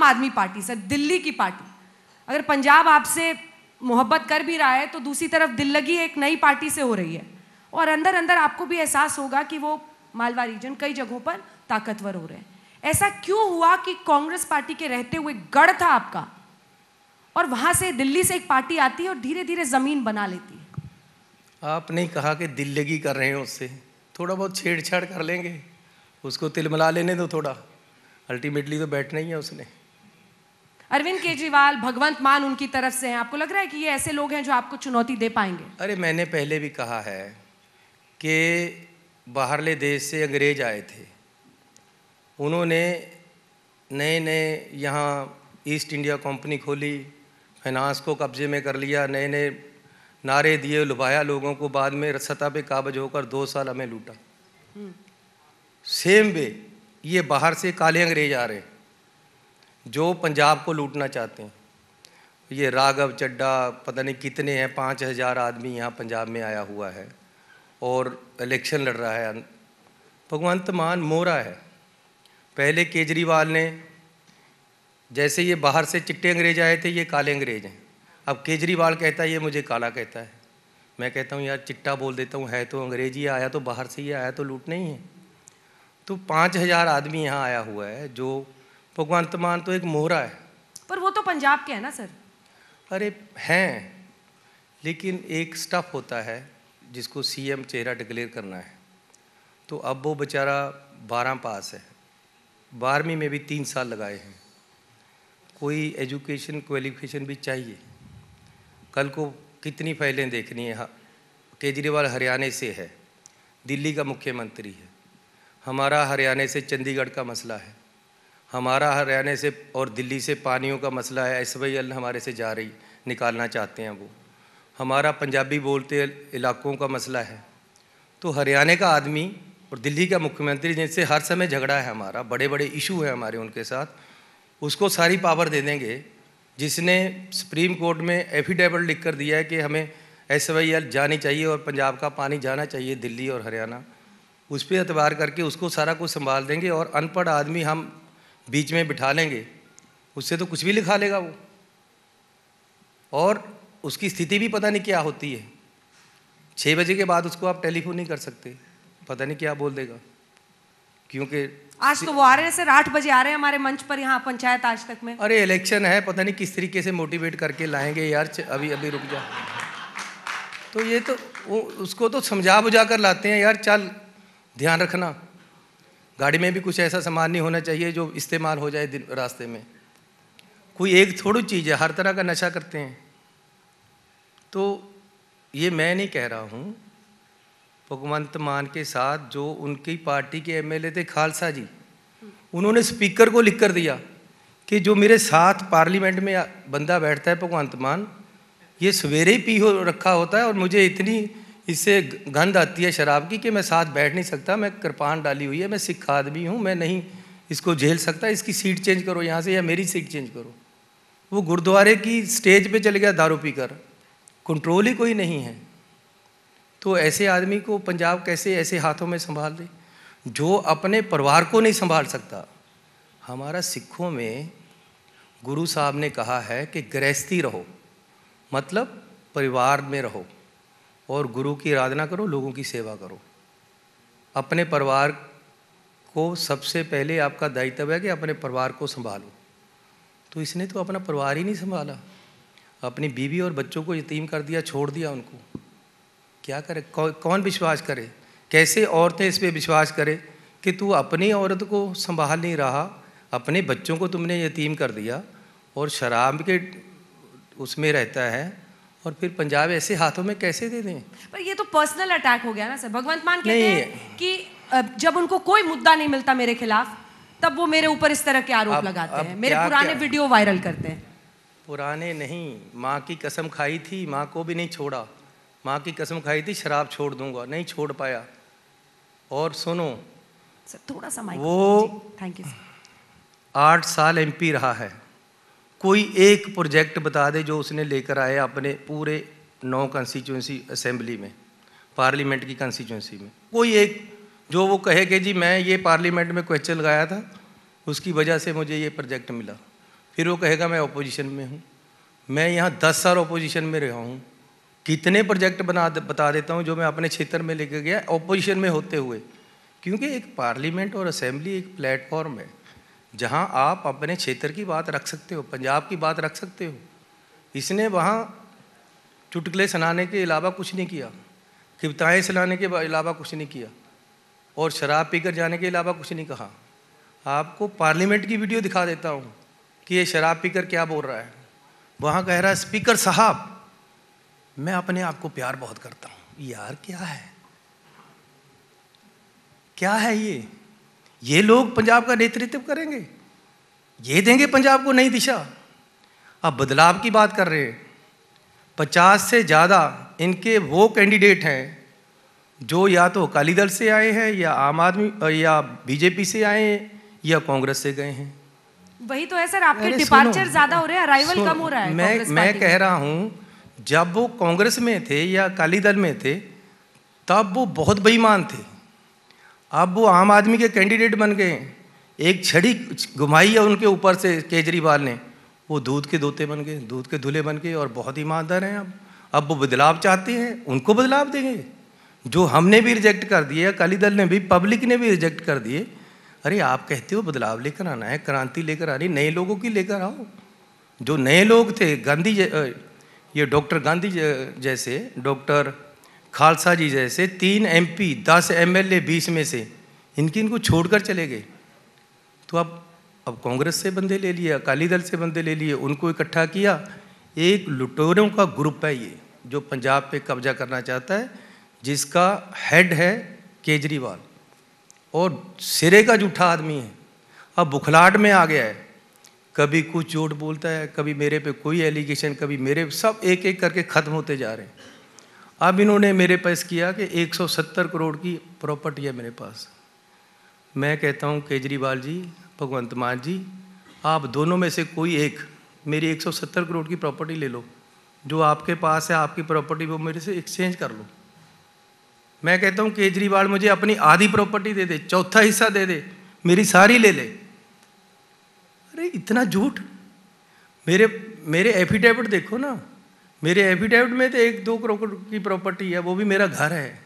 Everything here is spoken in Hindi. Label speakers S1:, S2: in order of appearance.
S1: आदमी पार्टी सर, दिल्ली की पार्टी, अगर पंजाब आपसे मोहब्बत कर भी रहा है तो दूसरी तरफ दिल्लगी एक नई पार्टी से हो रही है, और अंदर अंदर आपको भी एहसास होगा कि वो मालवा रीजन कई जगहों पर ताकतवर हो रहे हैं। ऐसा क्यों हुआ कि कांग्रेस पार्टी के रहते हुए गढ़ था आपका, और वहां से दिल्ली से एक पार्टी आती है और धीरे धीरे जमीन बना लेती है?
S2: आपने कहा कि दिल्लगी कर रहे हैं, उससे थोड़ा बहुत छेड़छाड़ कर लेंगे, उसको तिलमिला लेने दो थोड़ा, अल्टीमेटली तो बैठना ही है उसने।
S1: अरविंद केजरीवाल, भगवंत मान उनकी तरफ से हैं, आपको लग रहा है कि ये ऐसे लोग हैं जो आपको चुनौती दे पाएंगे?
S2: अरे मैंने पहले भी कहा है कि बाहरले देश से अंग्रेज आए थे, उन्होंने नए नए यहाँ ईस्ट इंडिया कंपनी खोली, फाइनेंस को कब्जे में कर लिया, नए नए नारे दिए, लुभाया लोगों को, बाद में सत्ता पे काबज होकर 2 साल हमें लूटा। सेम वे ये बाहर से काले अंग्रेज आ रहे हैं जो पंजाब को लूटना चाहते हैं। ये राघव चड्डा पता नहीं कितने हैं, 5000 आदमी यहाँ पंजाब में आया हुआ है और इलेक्शन लड़ रहा है। भगवंत मान मोरा है। पहले केजरीवाल ने, जैसे ये बाहर से चिट्टे अंग्रेज आए थे, ये काले अंग्रेज हैं। अब केजरीवाल कहता है ये मुझे काला कहता है, मैं कहता हूँ यार चिट्टा बोल देता हूँ, है तो अंग्रेज ही, आया तो बाहर से ही, आया तो लूटने ही है। तो 5000 आदमी यहाँ आया हुआ है, जो भगवंत मान तो एक मोहरा है।
S1: पर वो तो पंजाब के हैं ना सर?
S2: अरे हैं, लेकिन एक स्टफ होता है जिसको सीएम चेहरा डिक्लेयर करना है। तो अब वो बेचारा 12 पास है, 12वीं में भी 3 साल लगाए हैं, कोई एजुकेशन क्वालिफिकेशन भी चाहिए। कल को कितनी फाइलें देखनी है। केजरीवाल हरियाणा से है, दिल्ली का मुख्यमंत्री है, हमारा हरियाणा से चंडीगढ़ का मसला है, हमारा हरियाणा से और दिल्ली से पानियों का मसला है, SYL हमारे से जा रही, निकालना चाहते हैं वो, हमारा पंजाबी बोलते इलाकों का मसला है। तो हरियाणा का आदमी और दिल्ली का मुख्यमंत्री जिनसे हर समय झगड़ा है हमारा, बड़े बड़े इशू है हमारे उनके साथ, उसको सारी पावर दे देंगे, जिसने सुप्रीम कोर्ट में एफिडेविट लिख कर दिया है कि हमें SYL जानी चाहिए और पंजाब का पानी जाना चाहिए दिल्ली और हरियाणा, उस पर एतबार करके उसको सारा कुछ संभाल देंगे और अनपढ़ आदमी हम बीच में बिठा लेंगे, उससे तो कुछ भी लिखा लेगा वो, और उसकी स्थिति भी पता नहीं क्या होती है। 6 बजे के बाद उसको आप टेलीफोन नहीं कर सकते, पता नहीं क्या बोल देगा। क्योंकि
S1: आज तो वो आ रहे हैं सर, 8 बजे आ रहे हैं हमारे मंच पर यहाँ पंचायत आज तक में।
S2: अरे इलेक्शन है, पता नहीं किस तरीके से मोटिवेट करके लाएंगे यार, अभी अभी रुक जा। तो ये तो उसको तो समझा बुझा कर लाते हैं यार, चल ध्यान रखना, गाड़ी में भी कुछ ऐसा सामान नहीं होना चाहिए जो इस्तेमाल हो जाए रास्ते में। कोई एक थोड़ी चीज़ है, हर तरह का नशा करते हैं। तो ये मैं नहीं कह रहा हूँ, भगवंत मान के साथ जो उनकी पार्टी के MLA थे खालसा जी, उन्होंने स्पीकर को लिख कर दिया कि जो मेरे साथ पार्लियामेंट में बंदा बैठता है भगवंत मान, ये सवेरे ही पी हो रखा होता है और मुझे इतनी इससे गंध आती है शराब की कि मैं साथ बैठ नहीं सकता, मैं कृपान डाली हुई है, मैं सिख आदमी हूँ, मैं नहीं इसको झेल सकता, इसकी सीट चेंज करो यहाँ से या मेरी सीट चेंज करो। वो गुरुद्वारे की स्टेज पे चले गया दारू पीकर, कंट्रोल ही कोई नहीं है। तो ऐसे आदमी को पंजाब कैसे ऐसे हाथों में संभाल दे जो अपने परिवार को नहीं संभाल सकता। हमारा सिखों में गुरु साहब ने कहा है कि गृहस्थी रहो, मतलब परिवार में रहो और गुरु की आराधना करो, लोगों की सेवा करो। अपने परिवार को सबसे पहले आपका दायित्व है कि अपने परिवार को संभालो। तो इसने तो अपना परिवार ही नहीं संभाला, अपनी बीवी और बच्चों को यतीम कर दिया, छोड़ दिया उनको। क्या करे, कौन विश्वास करे? कैसे औरतें इस पर विश्वास करे कि तू अपनी औरत को संभाल नहीं रहा, अपने बच्चों को तुमने यतीम कर दिया और शराब के उसमें रहता है, और फिर पंजाब ऐसे हाथों में कैसे दे दें?
S1: पर ये तो पर्सनल अटैक हो गया ना सर। भगवंत मान कहते हैं कि जब उनको कोई मुद्दा नहीं मिलता मेरे खिलाफ, तब वो मेरे ऊपर इस तरह के आरोप लगाते हैं, मेरे पुराने वीडियो वायरल करते हैं।
S2: पुराने नहीं, माँ की कसम खाई थी, माँ को भी नहीं छोड़ा, माँ की कसम खाई थी शराब छोड़ दूंगा, नहीं छोड़ पाया। और सुनो
S1: सर, थोड़ा सा माइक,
S2: वो
S1: थैंक यू सर,
S2: 8 साल MP रहा है, कोई एक प्रोजेक्ट बता दे जो उसने लेकर आए अपने पूरे 9 कंस्टिट्यूंसी असेंबली में, पार्लियामेंट की कंस्टिट्यूंसी में, कोई एक जो वो कहे कि जी मैं ये पार्लियामेंट में क्वेश्चन लगाया था, उसकी वजह से मुझे ये प्रोजेक्ट मिला। फिर वो कहेगा मैं अपोजिशन में हूँ। मैं यहाँ 10 साल अपोजिशन में रहा हूँ, कितने प्रोजेक्ट बता देता हूँ जो मैं अपने क्षेत्र में लेकर गया अपोजिशन में होते हुए। क्योंकि एक पार्लियामेंट और असेंबली एक प्लेटफॉर्म है जहाँ आप अपने क्षेत्र की बात रख सकते हो, पंजाब की बात रख सकते हो। इसने वहाँ चुटकुले सुनाने के अलावा कुछ नहीं किया, कविताएँ सुनाने के अलावा कुछ नहीं किया, और शराब पीकर जाने के अलावा कुछ नहीं कहा। आपको पार्लियामेंट की वीडियो दिखा देता हूँ कि ये शराब पीकर क्या बोल रहा है। वहाँ कह रहा है, स्पीकर साहब मैं अपने आप को प्यार बहुत करता हूँ। यार क्या है, क्या है ये लोग पंजाब का नेतृत्व करेंगे, ये देंगे पंजाब को नई दिशा। अब बदलाव की बात कर रहे हैं, 50 से ज़्यादा इनके वो कैंडिडेट हैं जो या तो अकाली दल से आए हैं, या आम आदमी या बीजेपी से आए हैं, या कांग्रेस से गए हैं।
S1: वही तो है सर, आपके डिपार्चर ज्यादा हो रहे हैं, अराइवल कम हो रहा है।
S2: मैं कह रहा हूँ जब वो कांग्रेस में थे या अकाली दल में थे तब वो बहुत बेईमान थे। अब वो आम आदमी के कैंडिडेट बन गए, एक छड़ी घुमाई है उनके ऊपर से केजरीवाल ने, वो दूध के दोते बन गए, दूध के दूल्हे बन गए और बहुत ईमानदार हैं। अब वो बदलाव चाहते हैं, उनको बदलाव देंगे जो हमने भी रिजेक्ट कर दिए, अकाली दल ने भी, पब्लिक ने भी रिजेक्ट कर दिए। अरे आप कहते हो बदलाव लेकर आना है, क्रांति लेकर आनी, नए लोगों की लेकर आओ। जो नए लोग थे, गांधी ये डॉक्टर गांधी जैसे, डॉक्टर खालसा जी जैसे 3 MP 10 MLA 20 में से इनको छोड़कर चले गए। तो अब कांग्रेस से बंदे ले लिए, अकाली दल से बंदे ले लिए, उनको इकट्ठा किया। एक लुटेरों का ग्रुप है ये जो पंजाब पे कब्जा करना चाहता है, जिसका हेड है केजरीवाल और सिरे का जूठा आदमी है। अब बुखलाहट में आ गया है, कभी कुछ झूठ बोलता है, कभी मेरे पे कोई एलिगेशन, कभी मेरे, सब एक एक करके ख़त्म होते जा रहे हैं। अब इन्होंने मेरे पास किया कि 170 करोड़ की प्रॉपर्टी है मेरे पास। मैं कहता हूँ केजरीवाल जी, भगवंत मान जी, आप दोनों में से कोई एक मेरी 170 करोड़ की प्रॉपर्टी ले लो, जो आपके पास है आपकी प्रॉपर्टी, वो मेरे से एक्सचेंज कर लो। मैं कहता हूँ केजरीवाल मुझे अपनी आधी प्रॉपर्टी दे दे, चौथा हिस्सा दे दे, मेरी सारी ले ले। अरे इतना झूठ! मेरे एफिडेविट देखो ना, मेरे एफिडेविट में तो 1-2 करोड़ की प्रॉपर्टी है, वो भी मेरा घर है।